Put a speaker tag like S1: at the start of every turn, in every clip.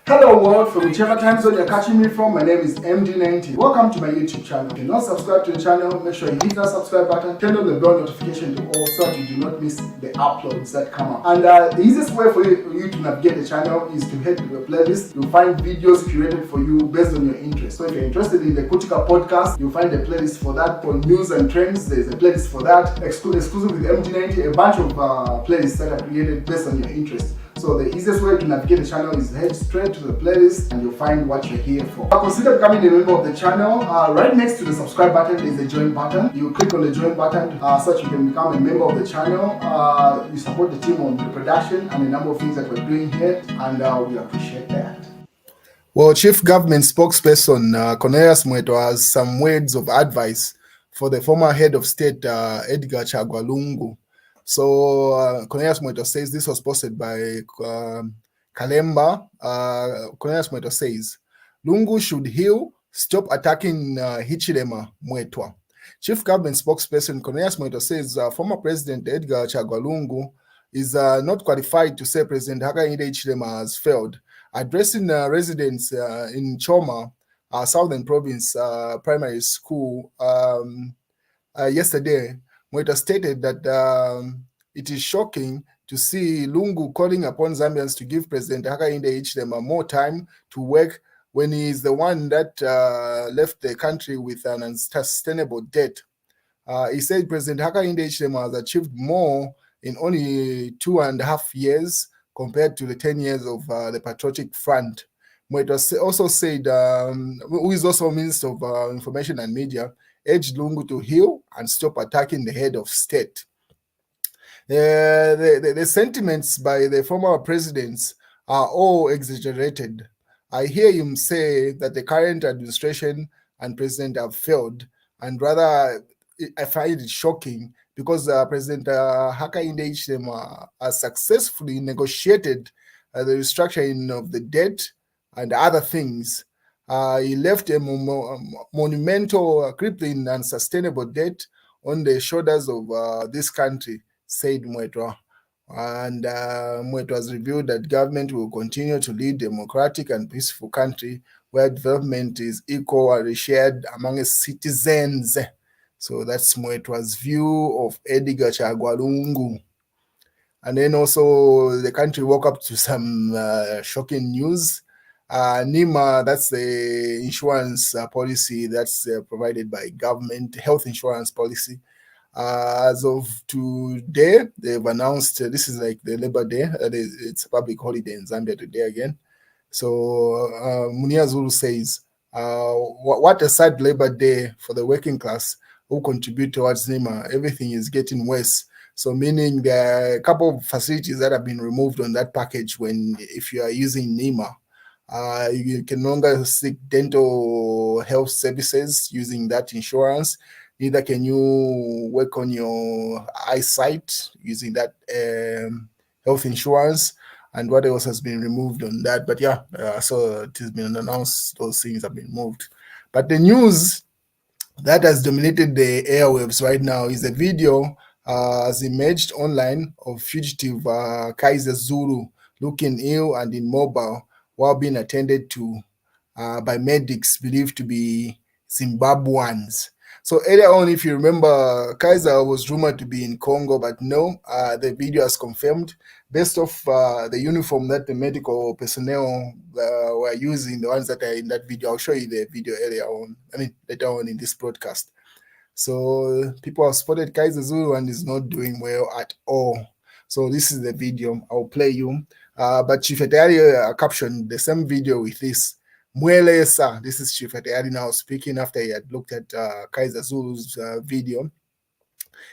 S1: Hello world, from whichever time zone you're catching me from, my name is MD90. Welcome to my YouTube channel. If you're not subscribed to the channel, make sure you hit that subscribe button, turn on the bell notification to all so that you do not miss the uploads that come up. And the easiest way for you to navigate the channel is to head to the playlist. You'll find videos curated for you based on your interest. So if you're interested in the Kutika podcast, you'll find a playlist for that. For news and trends, there's a playlist for that. Exclusive with MD90, a bunch of playlists that are created based on your interest. So the easiest way to navigate the channel is head straight to the playlist and you'll find what you're here for. Consider becoming a member of the channel. Right next to the subscribe button is the join button. You click on the join button so that you can become a member of the channel. You support the team on the production and a number of things that we're doing here, and we appreciate that. Well, Chief Government Spokesperson Cornelius Mweto has some words of advice for the former head of state Edgar Chagwa Lungu. So Cornelius Mweto says, this was posted by Kalemba. Cornelius Mweto says, Lungu should heal, stop attacking Hichilema Mwetwa. Chief Government Spokesperson Cornelius Mweto says former President Edgar Chagwa Lungu is not qualified to say President Hakainde Hichilema has failed. Addressing residents in Choma, Southern Province Primary School yesterday, Mweto stated that it is shocking to see Lungu calling upon Zambians to give President Hakainde Hichilema more time to work when he is the one that left the country with an unsustainable debt. He said President Hakainde Hichilema has achieved more in only 2.5 years compared to the 10 years of the Patriotic Front. Mweto also said, who is also Minister of Information and Media, urged Lungu to heal and stop attacking the head of state. The sentiments by the former presidents are all exaggerated. I hear him say that the current administration and president have failed, and rather I find it shocking because President Hakainde Hichilema has successfully negotiated the restructuring of the debt and other things. He left a monumental, crippling, and sustainable debt on the shoulders of this country, said Mweto. And Mweto has revealed that government will continue to lead a democratic and peaceful country where development is equal and shared among its citizens. So that's Mweto's view of Edgar Chagwa Lungu. And then also the country woke up to some shocking news. NIMA, that's the insurance policy that's provided by government, health insurance policy. As of today, they've announced, this is like the Labor Day, it's a public holiday in Zambia today again. So Munia Zulu says, what a sad Labor Day for the working class who contribute towards NIMA. Everything is getting worse. So meaning there are a couple of facilities that have been removed on that package if you are using NIMA. You can no longer seek dental health services using that insurance. Neither can you work on your eyesight using that health insurance. And what else has been removed on that? But yeah, so it has been announced, those things have been moved. But the news that has dominated the airwaves right now is a video has emerged online of fugitive Kaizer Zulu looking ill and immobile while being attended to by medics believed to be Zimbabweans. So earlier on, if you remember, Kaiser was rumored to be in Congo, but no, the video has confirmed based off the uniform that the medical personnel were using, the ones that are in that video. I'll show you the video later on in this broadcast. So people have spotted Kaizer Zulu and is not doing well at all. So this is the video. I'll play you. But Chief Etayari captioned the same video with this. Mwelesa. This is Chief Etayari now speaking after he had looked at Kaizer Zulu's video.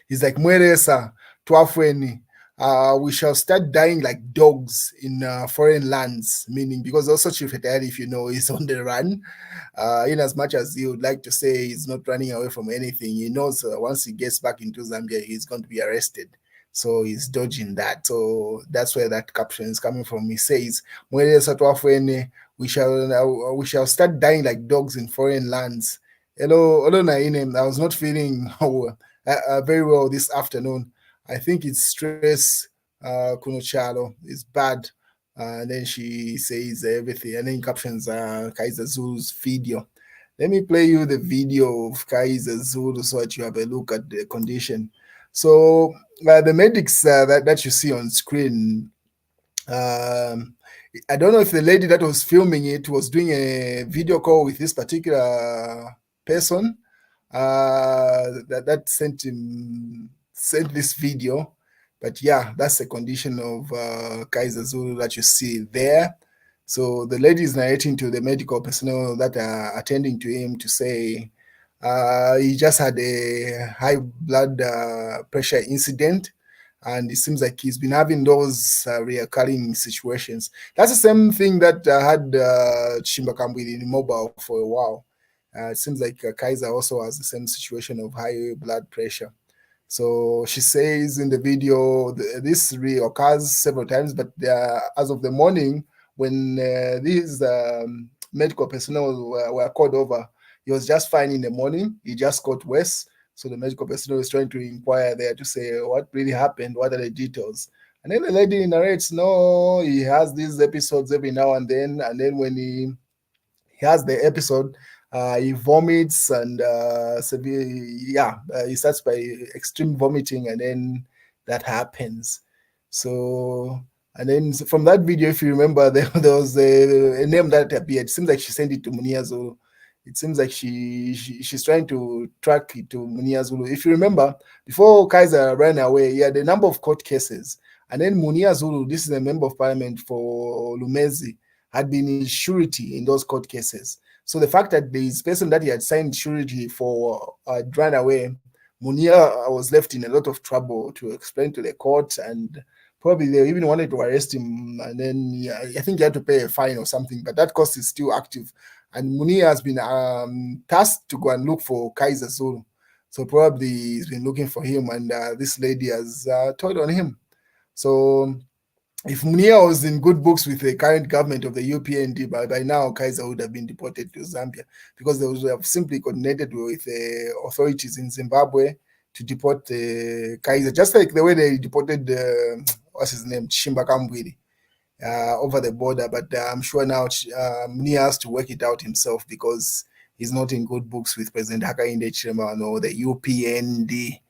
S1: He's like, Mwelesa, twafweni. We shall start dying like dogs in foreign lands, meaning because also Chief Etayari, if you know, is on the run. In as much as he would like to say he's not running away from anything, he knows once he gets back into Zambia, he's going to be arrested. So he's dodging that. So that's where that caption is coming from. He says, we shall start dying like dogs in foreign lands. Hello, Nainem. I was not feeling very well this afternoon. I think it's stress, Kunochalo. It's bad. And then she says everything, and then captions Kaiser Zulu's video. Let me play you the video of Kaiser Zulu so that you have a look at the condition. So the medics that you see on screen, um, I don't know if the lady that was filming it was doing a video call with this particular person that sent this video. But yeah, that's the condition of Kaiser Zulu that you see there. So the lady is narrating to the medical personnel that are attending to him to say he just had a high blood pressure incident, and it seems like he's been having those reoccurring situations. That's the same thing that had Chimbakambwili in mobile for a while. It seems like Kaiser also has the same situation of high blood pressure. So she says in the video, this reoccurs several times, but as of the morning, when these medical personnel were called over, he was just fine in the morning. He just got worse. So the medical personnel is trying to inquire there to say what really happened, what are the details. And then the lady narrates, no, he has these episodes every now and then when he has the episode, he vomits and severe, he starts by extreme vomiting, and then that happens. So, and then from that video, if you remember, there was a name that appeared. It seems like she sent it to Munia Zulu. It seems like she's trying to track it to Munia Zulu. If you remember, before Kaiser ran away, he had a number of court cases. And then Munia Zulu, this is a member of parliament for Lumezi, had been in surety in those court cases. So the fact that this person that he had signed surety for ran away, Munia was left in a lot of trouble to explain to the court, and probably they even wanted to arrest him, and then I think he had to pay a fine or something, but that cost is still active. And Munia has been tasked to go and look for Kaiser Zulu. So probably he's been looking for him, and this lady has told on him. So if Munia was in good books with the current government of the UPND, by now Kaiser would have been deported to Zambia, because they would have simply coordinated with the authorities in Zimbabwe to deport Kaiser, just like the way they deported, what's his name, Chimbakambwili, over the border. But I'm sure now Munia has to work it out himself, because he's not in good books with President Hakainde Hichilema or the UPND.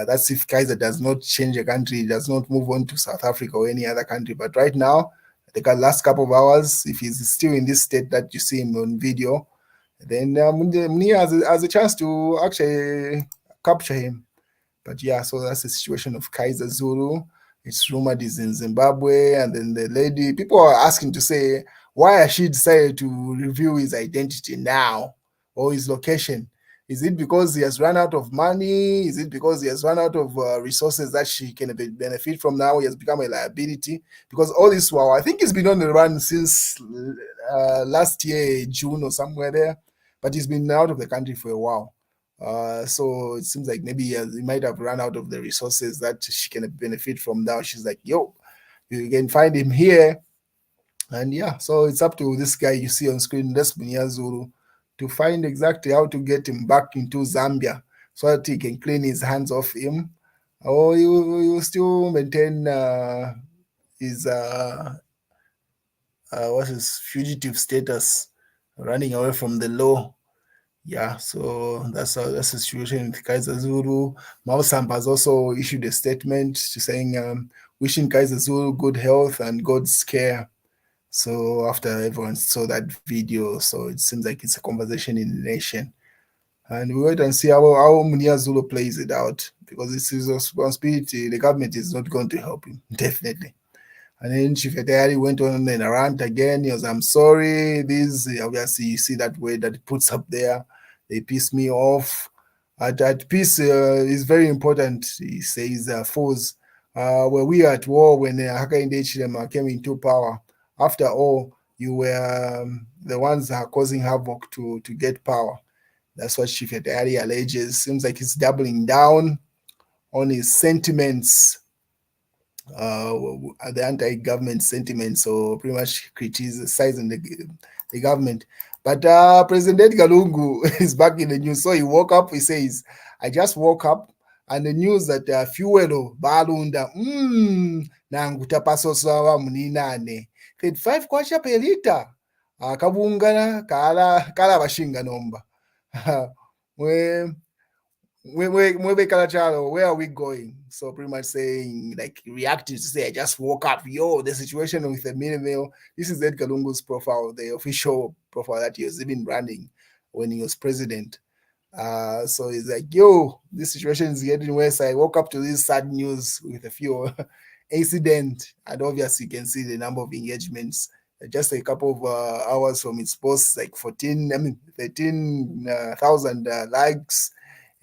S1: That's if Kaiser does not change the country, does not move on to South Africa or any other country. But right now, the last couple of hours, if he's still in this state that you see him on video, then Munia has a chance to actually capture him. But yeah, so that's the situation of Kaiser Zulu. It's rumored he's in Zimbabwe, and then the lady, people are asking to say, why has she decided to reveal his identity now or his location? Is it because he has run out of money? Is it because he has run out of resources that she can benefit from now? He has become a liability? Because all this while, I think he's been on the run since last year, June or somewhere there, but he's been out of the country for a while. So it seems like maybe he might have run out of the resources that she can benefit from now. She's like, yo, you can find him here. And yeah, so it's up to this guy you see on screen, that's Munia Zulu, to find exactly how to get him back into Zambia so that he can clean his hands off him, or you still maintain his what's his fugitive status, running away from the law. Yeah, so that's the situation with Kaiser Zulu. Mausamba has also issued a statement to saying wishing Kaiser Zulu good health and God's care. So after everyone saw that video, so it seems like it's a conversation in the nation. And we wait and see how Munia Zulu plays it out, because it's his responsibility. The government is not going to help him, definitely. And then Chifetari went on and a rant again. He was, I'm sorry. This, obviously, you see that word that he puts up there. They piss me off. At peace is very important, he says, foes. Were we at war when Hakainde Hichilema came into power? After all, you were the ones causing havoc to get power. That's what Chifetari alleges. Seems like he's doubling down on his sentiments, the anti-government sentiment, so pretty much criticizing the government. But President Edgar Lungu is back in the news. So he woke up, he says, I just woke up and the news that fuel balunda nangu tapasosawa muninane 35 kwacha per liter kabungana kala bashinga nomba where are we going? So pretty much saying, like, reacting to say, I just woke up, the situation with the mini meal. This is Ed Kalungu's profile, the official profile that he was even running when he was president. So he's like, this situation is getting worse. I woke up to this sad news with a few incident, and obviously you can see the number of engagements. Just a couple of hours from its post, like 13,000 likes,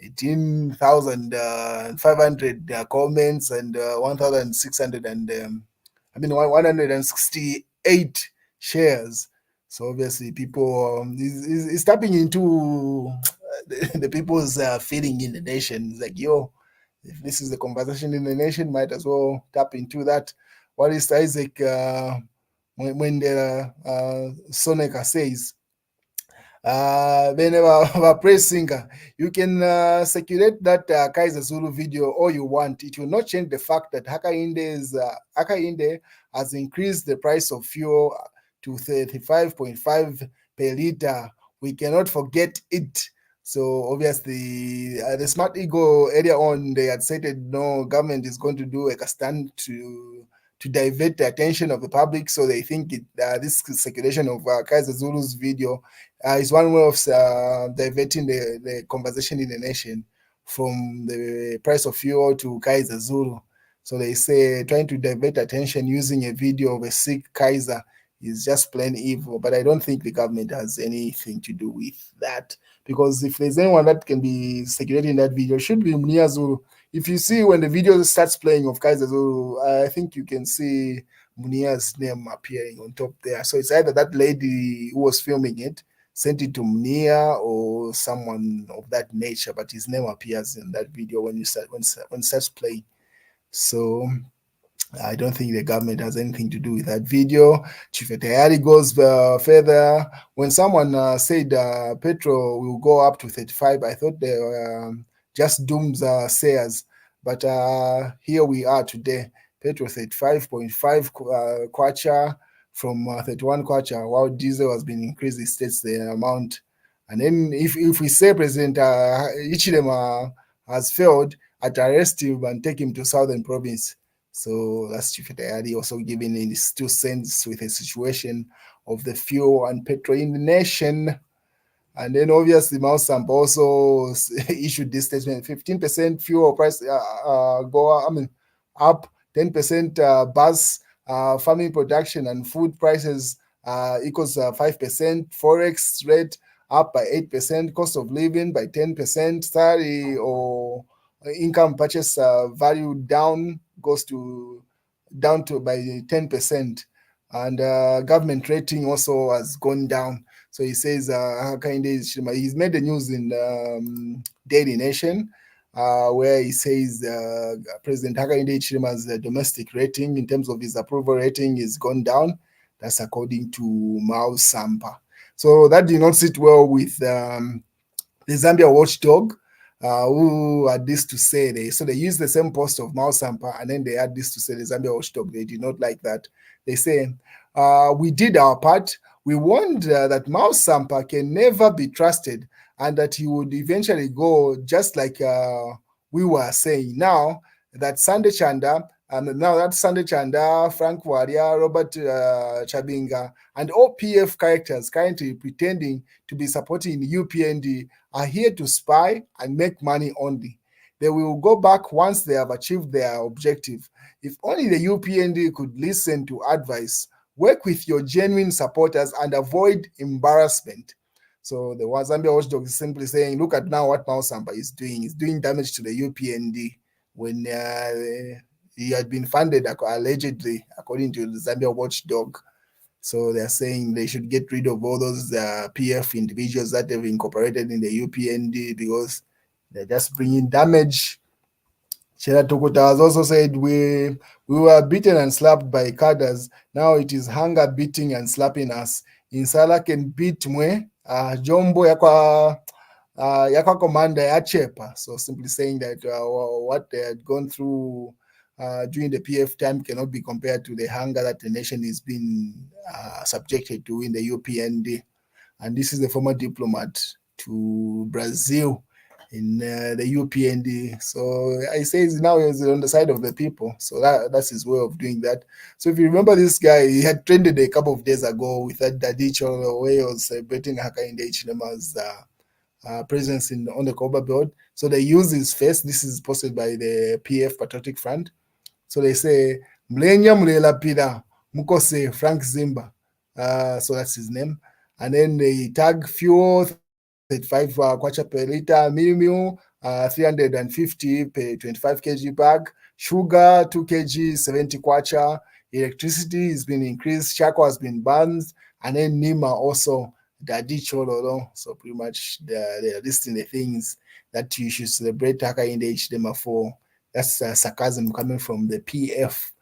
S1: 18,500 comments, and 1,600 and 168 shares. So obviously people is tapping into the people's feeling in the nation. It's like, if this is the conversation in the nation, might as well tap into that. What is Isaac when the Soneca says, whenever praise singer, you can circulate that Kaiser Zulu video all you want. It will not change the fact that Hakainde has increased the price of fuel to 35.5 per liter. We cannot forget it. So obviously, the Smart Ego earlier on, they had stated no, government is going to do a stand to divert the attention of the public. So they think this circulation of Kaiser Zulu's video is one way of diverting the conversation in the nation from the price of fuel to Kaiser Zulu. So they say trying to divert attention using a video of a sick Kaiser is just plain evil. But I don't think the government has anything to do with that, because if there's anyone that can be circulating that video, it should be Mnia Zulu. If you see when the video starts playing of Kaiser Zulu, I think you can see Munia's name appearing on top there. So it's either that lady who was filming it sent it to Munia or someone of that nature, but his name appears in that video when it starts playing. So I don't think the government has anything to do with that video. Chief Tayari goes further. When someone said petrol will go up to 35, I thought they were just dooms sayers. But here we are today. Petrol 35.5 kwacha from 31 kwacha, while diesel has been increased, it states the amount. And then if we say President Ichilema has failed, I'd arrest him and take him to Southern Province. So that's Chief Tayari also giving his 2 cents with a situation of the fuel and petrol in the nation. And then obviously Mausamp also issued this statement: 15% fuel price up, 10% bus farming production and food prices equals 5%, forex rate up by 8%, cost of living by 10%, salary or income purchase value goes down to by 10%, and government rating also has gone down. So he says he's made the news in Daily Nation, where he says President Hakainde Hichilema's domestic rating in terms of his approval rating is gone down. That's according to Mausampa. So that did not sit well with the Zambia watchdog, who had this to say. They used the same post of Mausampa, and then they had this to say, the Zambia watchdog. They did not like that. They say, we did our part. We warned that Mausampa can never be trusted and that he would eventually go, just like we were saying. Now that Sunday Chanda, Frank Waria, Robert Chabinga, and all PF characters currently pretending to be supporting UPND are here to spy and make money only. They will go back once they have achieved their objective. If only the UPND could listen to advice, work with your genuine supporters and avoid embarrassment. So the Zambia watchdog is simply saying, look at now what Mausampa is doing. He's doing damage to the UPND when he had been funded allegedly, according to the Zambia watchdog. So they're saying they should get rid of all those PF individuals that have incorporated in the UPND because they're just bringing damage. Chera Tokuta has also said we were beaten and slapped by cadres. Now it is hunger beating and slapping us. Insala can beat mwe. Jombo yakwa Yaka commander yachepa. So simply saying that what they had gone through during the PF time cannot be compared to the hunger that the nation is being subjected to in the UPND. And this is the former diplomat to Brazil in the UPND. So I say now he's on the side of the people. So that's his way of doing that. So if you remember this guy, he had trended a couple of days ago with that Dadicho way of celebrating Hakainde Hichilema's presence on the cover board. So they use his face. This is posted by the PF Patriotic Front. So they say, Mlenya Mlela Pida, Mukose Frank Zimba. So that's his name. And then they tag fuel 35 kwacha per liter, Miu 350 per 25 kg bag, sugar 2 kg 70 kwacha, electricity has been increased, Shako has been banned, and then Nima also Dadi Chololo. So pretty much they're listing the things that you should celebrate Hakainde Hichilema for. That's sarcasm coming from the PF.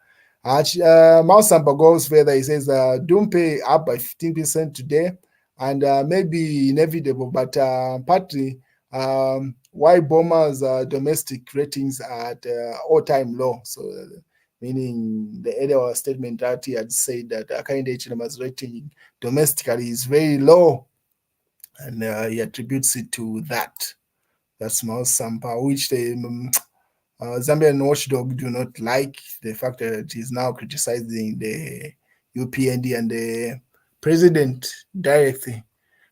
S1: Mausamba goes further. He says, Dumpe up by 15% today, and maybe inevitable, but partly why Boma's domestic ratings are at all-time low. So, meaning the earlier statement that he had said that Hakainde Hichilema's rating domestically is very low, and he attributes it to that. That's Mausamba, which they Zambian watchdog do not like the fact that he's now criticizing the UPND and the president directly.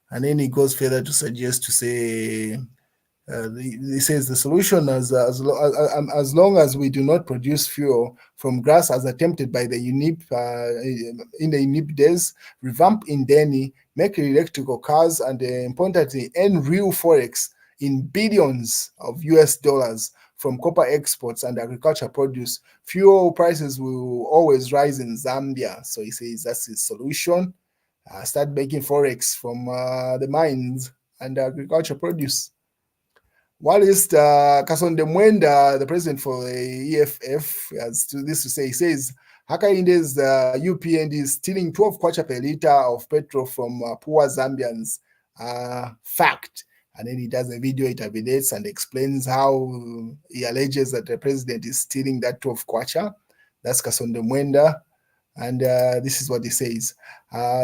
S1: And then he goes further to suggest to say, he says the solution as long as we do not produce fuel from grass as attempted by the UNIP in the UNIP days, revamp Indeni, make electrical cars, and importantly, end real forex in billions of US dollars from copper exports and agriculture produce, fuel prices will always rise in Zambia. So he says that's his solution. Start making forex from the mines and agriculture produce. While Kasonde Mwenda, the president for the EFF, has this to say, he says Hakainde's UPND is stealing 12 kwacha per liter of petrol from poor Zambians. Fact. And then he does a video, it evidence and explains how he alleges that the president is stealing that 12 kwacha. That's Kasonde Mwenda. And this is what he says.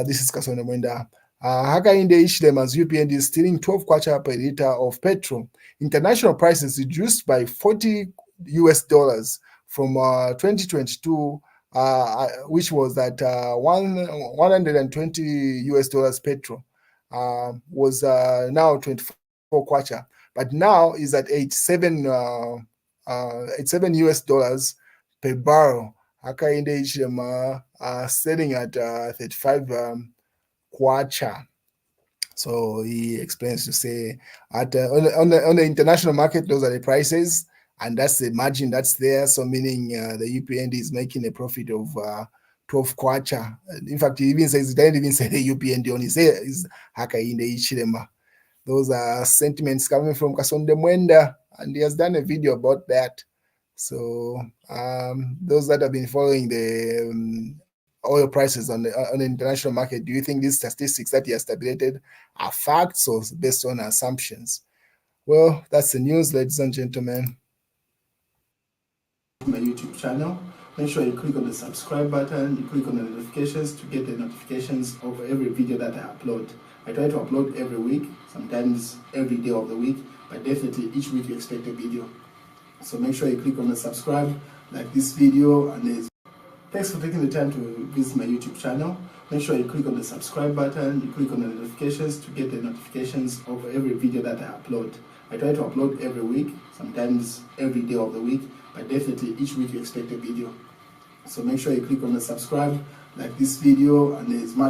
S1: This is Kasonde Mwenda. Hakainde Hichilema's UPND is stealing 12 kwacha per liter of petrol. International prices reduced by $40 from 2022, which was at $120 petrol, was now 24 kwacha, but now is at 87 $87 per barrel. Hakainde Hichilema selling at 35 kwacha. So he explains to say at on the international market, those are the prices, and that's the margin that's there. So meaning the UPND is making a profit of 12 kwacha. In fact, he even says, he didn't even say the UPND, only says Hakainde Hichilema. Those are sentiments coming from Kasonde Mwenda, and he has done a video about that. So those that have been following the oil prices on the international market, do you think these statistics that he has tabulated are facts or based on assumptions? Well, that's the news, ladies and gentlemen. My YouTube channel. Make sure you click on the subscribe button, you click on the notifications to get the notifications of every video that I upload. I try to upload every week, sometimes every day of the week, but definitely each week you expect a video. So make sure you click on the subscribe, like this video, and thanks for taking the time to visit my YouTube channel. Make sure you click on the subscribe button, you click on the notifications to get the notifications of every video that I upload. I try to upload every week, sometimes every day of the week, but definitely each week you expect a video. So make sure you click on the subscribe, like this video, and there's much